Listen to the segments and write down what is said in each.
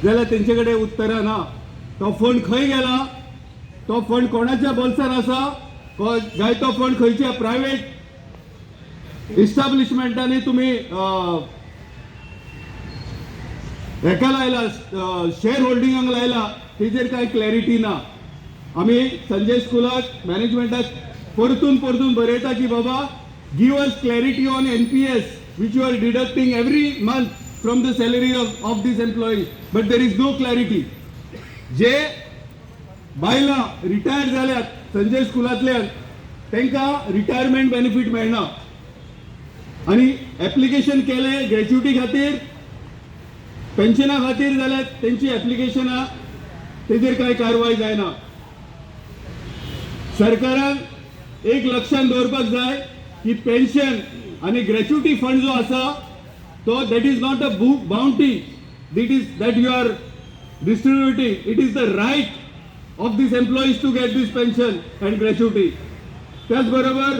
जाल्यार तेंचे कडेन उत्तरां ना. तो फंड खंय गेला, तो फंड कोणाच्या बोल्सान आसा, काय तो फंड खंयच्या प्रायवेट इस्टाब्लिशमेंटांनी तुमी हेका लायला, शेअर होल्डिंगाक लायला, तेजेर काय क्लॅरिटी ना. आम्ही संजय स्कूलाक मॅनेजमेंटाक परतून बरयता की बाबा give us clarity on NPS which you are deducting every month from the salary of these employees, but there is no clarity. जे बायलां रिटायर जाल्यात संजय स्कूलांतल्यान तांकां रिटायरमेंट बेनिफीट मेळना आनी एप्लिकेशन केले ग्रॅच्युटी खातीर, पेन्शना खातीर जाल्यार तेंची एप्लिकेशनां तेजेर कांय कारवाय जायना. सरकारान एक लक्षात दवरपाक जाय की पेन्शन आणि ग्रॅच्युटी फंड जो आसा तो that is not a bounty that you are distributing. It is the right of these employees to get this pension and gratuity. त्याचबरोबर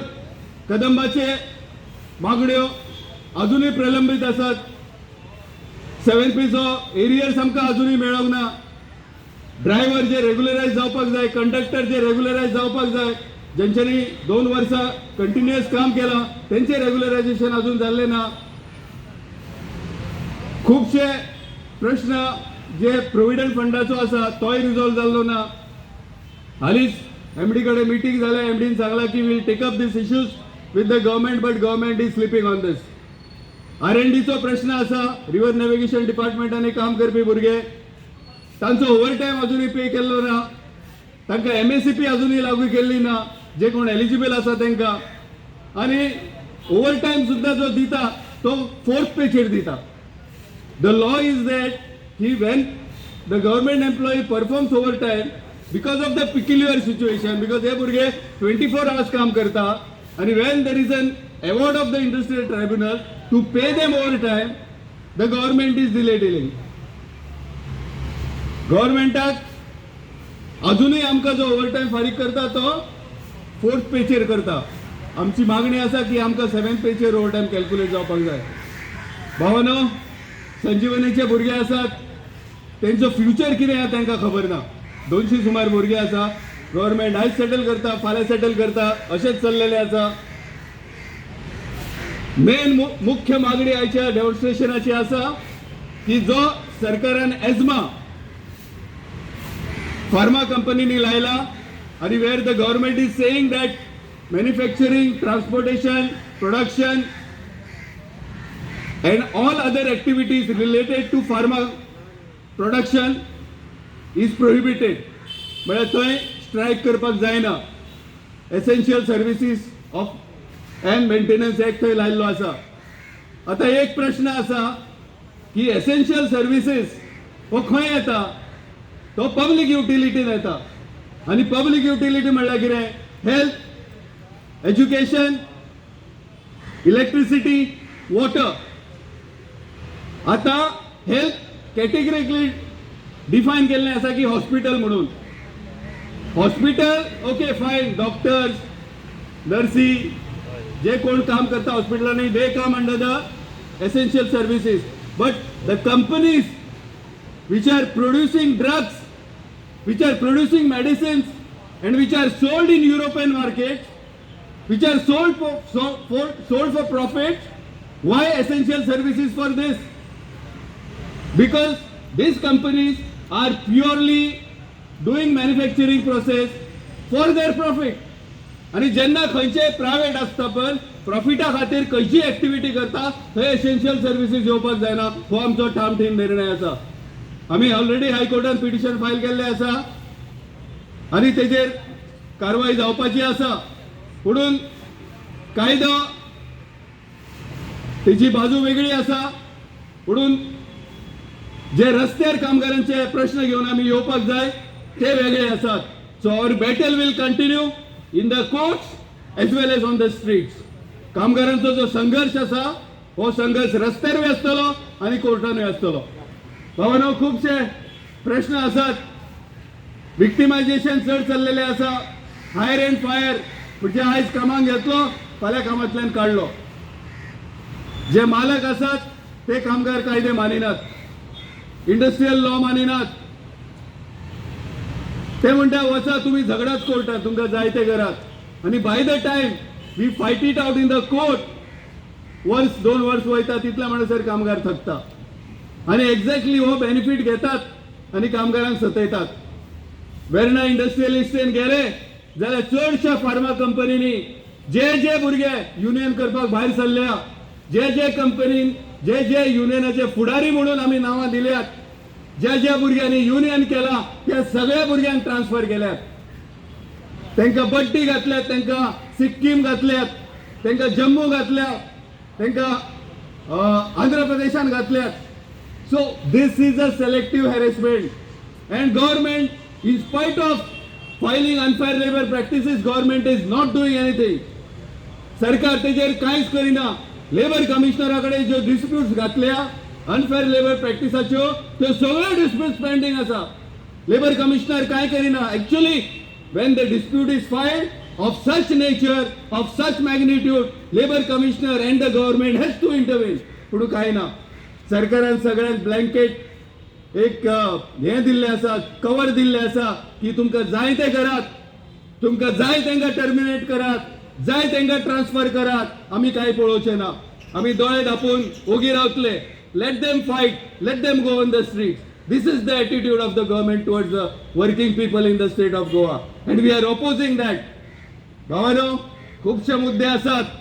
कदंबाचे मागण्यो अजूनही प्रलंबित असतात. 7P चो एरियर्स आमकां अजूनही मेळोंक ना. ड्रायव्हर जे रेग्युलरायज जावपाक जाय, कंडक्टर जे रेग्युलरायज जावपाक जाय, ज्यांच्यानी 2 वर्सां कंटिन्युअस काम केला त्यांचे रेग्युलरायझेशन अजून झाले ना. खूपशे प्रश्न जे प्रोव्हिडंट फंडाचो आसा तोय रिझॉल्व जाल्लो ना. हालींच MD कडे मीटिंग जाल्या. MDन सांगला की will take up this issues with the government, but government is sleeping on this. R&Dचो प्रश्न आसा. रिव्हर नॅव्हिगेशन डिपार्टमेंटांनी काम करपी भुरगे तांचो ओव्हरटायम अजूनही पे केल्लो ना. तांकां MSCP अजूनही लागू केल्ली ना, जे कोण एलिजिबल आसा तांकां. आनी ओव्हरटायम सुद्दां जो दिता तो 4th पेचेर दिता. द लॉ इज दॅट की when the government employee performs overtime because of the peculiar situation, because हे भुरगे 24 hours काम करता आणि when there is an award of the industrial tribunal to pay them overtime, the government is dealing. गव्हर्नमेंटाक अजूनही आमकां जो ओव्हरटायम फारीक करता तो 4th पेचेर करता. आमची मागणी आसा की आमकां 7th पेचेर ओव्हरटायम कॅल्क्युलेट जावपाक जाय. भावानो, संजीवनीचे भुरगे आसात, तेंचो फ्युचर कितें आसा तांकां खबर ना. 200 सुमार भुरगे आसा. गव्हर्नमेंट आयज सेटल करता, फाल्यां सेटल करता, अशेंच चल्लेले आसा. मेन मुख्य मागणी आयच्या डेमॉन्स्ट्रेशनाची आसा की जो सरकारान एजमा फार्मा कंपनीनी लायला आणि where the government is saying that manufacturing, transportation, production and all other activities related to pharma production is prohibited. म्हळ्यार थंय स्ट्रायक करपाक जायना. Essential services of end maintenance act थंय लायल्लो आसा. आता एक प्रश्न आसा की एसेन्शियल सर्विसीस हो खंय येता, तो पब्लीक युटिलिटीन येता. आणि पब्लीक युटिलिटी म्हणल्यार कितें? Health, education, electricity, water. आता हेल्थ कॅटेगरिकली डिफायन केल्लें आसा की हॉस्पिटल म्हणून. हॉस्पिटल ओके फायन, डॉक्टर्स, नर्सी जे कोण काम करता हॉस्पिटलांनी they come under the essential services. But the companies which are producing drugs, which are producing medicines, and which are sold in European markets, which are sold for profit. Why essential services for this? Because these companies are purely doing manufacturing process for their profit. आणि जेन्ना खंयचे private आसता पण प्रॉफिटा खातीर खंयची activity करता थंय essential services येवपाक जायना. हो आमचो ठामठीम निर्णय आसा. आम्ही ऑलरेडी हायकोर्टान पिटिशन फायल केल्ले आसा आणि तेजेर कारवाई जावपाची आसा. पुणून कायदो तेजी बाजू वेगळी आसा. पुणून जे रस्त्यार कामगारांचे प्रश्न घेऊन आम्ही येवपाक जाय ते वेगळे असतात. So our battle will continue in the courts as well as on the streets. कामगारांचो जो संघर्ष आसा हो संघर्ष रस्त्यार आसतलो आणि कोर्टानूय आसतलो. भावानो, खूपशे प्रश्न असतात. विक्टिमायझेशन चढ चाललेले आसा. हायर एंड फायर म्हणजे आयज कामाक घेतलो फाल्यां कामांतल्यान काडलो. जे मालक आसात ते कामगार कायदे मानिनात. Industrial law मानिनात. ते म्हणटा वचा तुम्ही झगडाच कोर्टात तुमकां जाय ते करात आणि by the time we fight it out in the court years 2 वर्स वयता तितल्या म्हणसर कामगार थकता आणि एक्झॅक्टली हो बेनिफिट घेतात आणि कामगारांक सतयतात. वेर्ना इंडस्ट्रियलिस्टेन गेले जाल्यार चडशा फार्मा कंपनीनी जे भुरगे युनियन करपाक भायर सरल्या, जे कंपनीन जे युनियनाचे फुडारी म्हणून आमी नांवां दिल्यात, ज्या भुरग्यांनी युनियन केला त्या सगळ्या भुरग्यांक ट्रान्सफर केल्यात. तांकां बड्डी घातल्यात, तांकां सिक्कीम घातल्यात, तांकां जम्मू घातल्यात, तांकां आंध्र प्रदेशान घातल्यात. So this is a selective harassment and government in spite of filing unfair labour practices government is not doing anything. सरकार तेजेर कांयच करिना. लेबर कमिशनराकडे ज्यो डिस्प्यूट्स घातल्या अनफेअर लेबर प्रॅक्टिसाच्यो त्यो सगळ्यो डिस्प्यूट्स पेंडिंग आसा. लेबर कमिशनर काय करिना. Actually when the dispute is filed of such nature, of such magnitude, labor commissioner and the government has to intervene. पुढे काय ना. सरकारान सगळ्यांक ब्लँकेट एक हे दिल्ले आसा, कवर दिल्ले आसा की तुमकां जाय ते करात, तुमकां जाय तेंकां टर्मिनेट करात, जाय तेंकां ट्रान्सफर करात, आमी काय पळोवचे ना. आमी दोळे धापून ओगी रावतले. Let them fight, let them go on the streets. This is the attitude of the government towards the working people in the state of Goa and we are opposing that. भावानो, खूपशे मुद्दे आसात.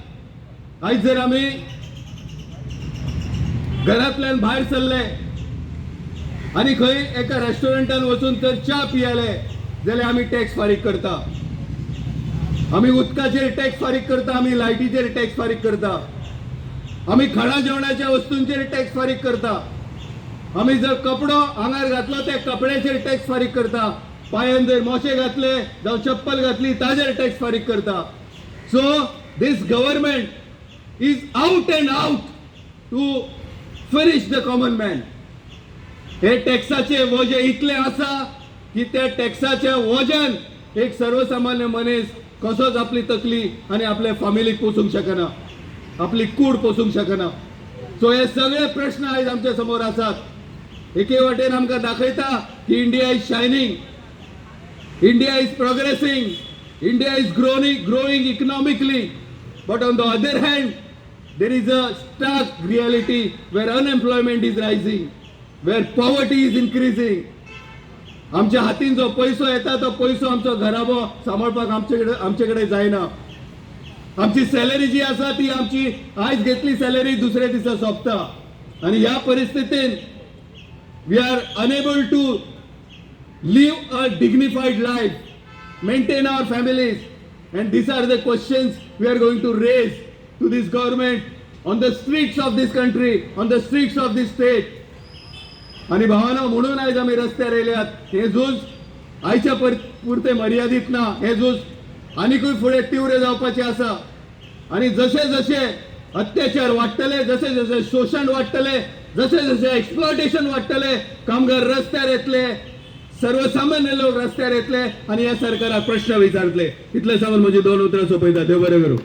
आज जर आम्ही घरातल्यान भायर सरले आणि खंय एका रेस्टॉरंटान वचून तर च्या पियाले जाल्यार आमी टॅक्स फारीक करता. आमी उदकाचेर टॅक्स फारीक करता, आमी लायटीचेर टॅक्स फारीक करता, आमी खाणा जेवणाच्या वस्तूंचेर टॅक्स फारीक करता. आम्ही जर कपडो आंगार घातलो त्या कपड्याचेर टॅक्स फारीक करता. पायान जर मोशे घातले जावं चप्पल घातली ताजेर टॅक्स फारीक करता. So this government is out and out to finish the common man. हे टॅक्साचे वजे इतले आसा की त्या टॅक्साच्या वजान एक सर्वसामान्य मनीस कसोच आपली तकली आणि आपल्या फॅमिलीक पोसूंक शकना, आपली कूड पोसूंक शकना. सो हे सगळे प्रश्न आज आमच्या समोर आसात. एके वाटेन आमकां दाखयता की India is shining, India is progressing, India is growing economically, but on the other hand there is a stark reality where unemployment is rising, where poverty is increasing. आमच्या हातीन जो पैसो येता तो पैसो आमचो घराबो सांबाळपाक आमचे कडेन जायना. आमची सॅलरी जी आसा ती आमची आज घेतली सॅलरी दुसऱ्या दिसा सोंपता आणि ह्या परिस्थितीन we are unable to live a dignified life, maintain our families and this are the questions we are going to raise to this government on the streets of this country, on the streets of this state. आणि भावानो, म्हणून आज आम्ही रस्त्यार येयल्यात. हे झूज आयच्या पुरते मर्यादित ना. हे झूज आनीकूय फुडें तीव्र जावपाचें आसा आणि जसे जसे अत्याचार वाडटले, जसे जसे शोषण वाडटले, जसे जसे एक्सप्लॉयटेशन वाडटले, कामगार रस्त्यार येतले, सर्वसामान्य लोक रस्त्यार येतले आणि या सरकाराक प्रश्न विचारतले. इतले सांगून म्हजी 2 उतरां सोंपयता. देव बरें करूं.